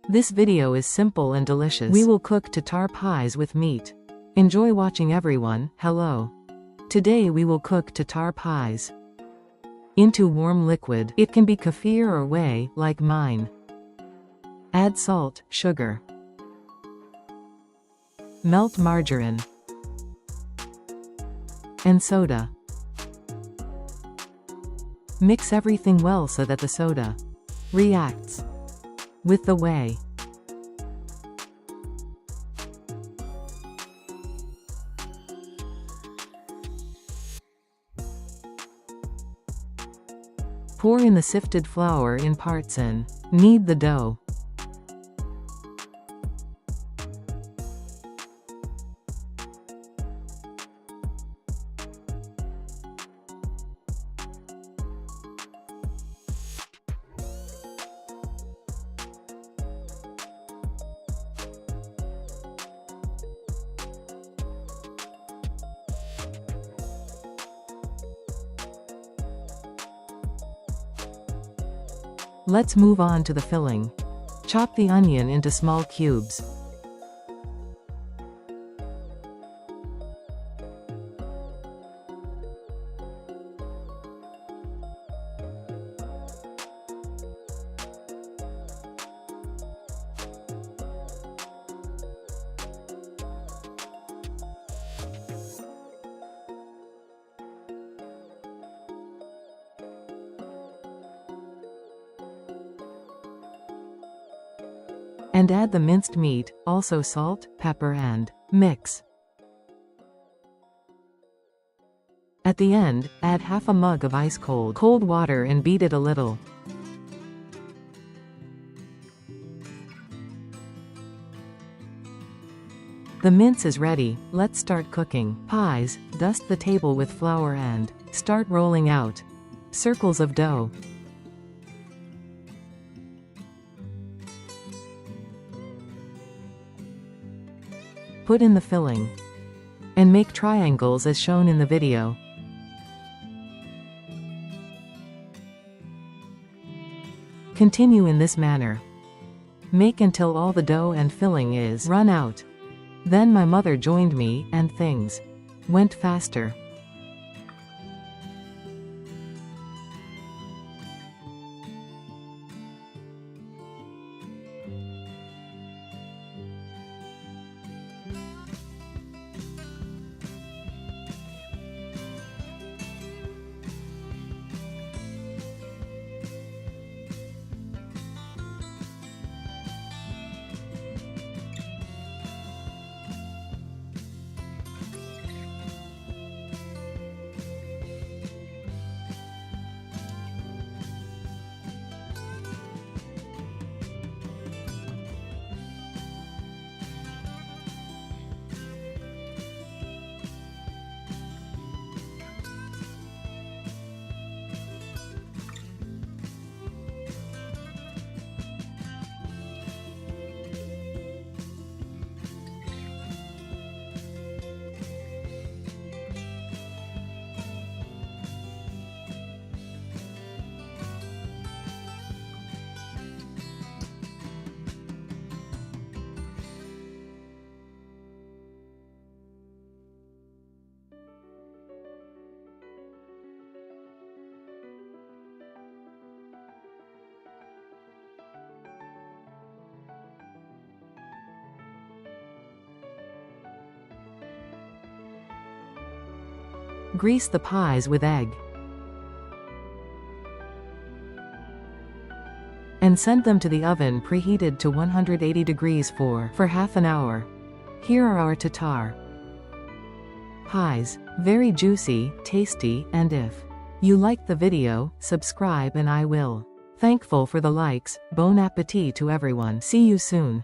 This video is simple and delicious. We will cook Tatar pies with meat. Enjoy watching everyone. Hello. Today we will cook Tatar pies. Into warm liquid. It can be kefir or whey, like mine. Add salt, sugar. Melt margarine. And soda. Mix everything well so that the soda reacts with the whey. Pour in the sifted flour in parts and knead the dough. Let's move on to the filling. Chop the onion into small cubes. And add the minced meat, also salt, pepper and mix. At the end, add half a mug of ice cold water and beat it a little. The mince is ready. Let's start cooking. Pies, dust the table with flour and start rolling out circles of dough. Put in the filling. And make triangles as shown in the video. Continue in this manner. Make until all the dough and filling is run out. Then my mother joined me, and things went faster. Grease the pies with egg. And send them to the oven preheated to 180 degrees for half an hour. Here are our Tatar pies. Very juicy, tasty, and if you like the video, subscribe and I will thankful for the likes. Bon appétit to everyone. See you soon.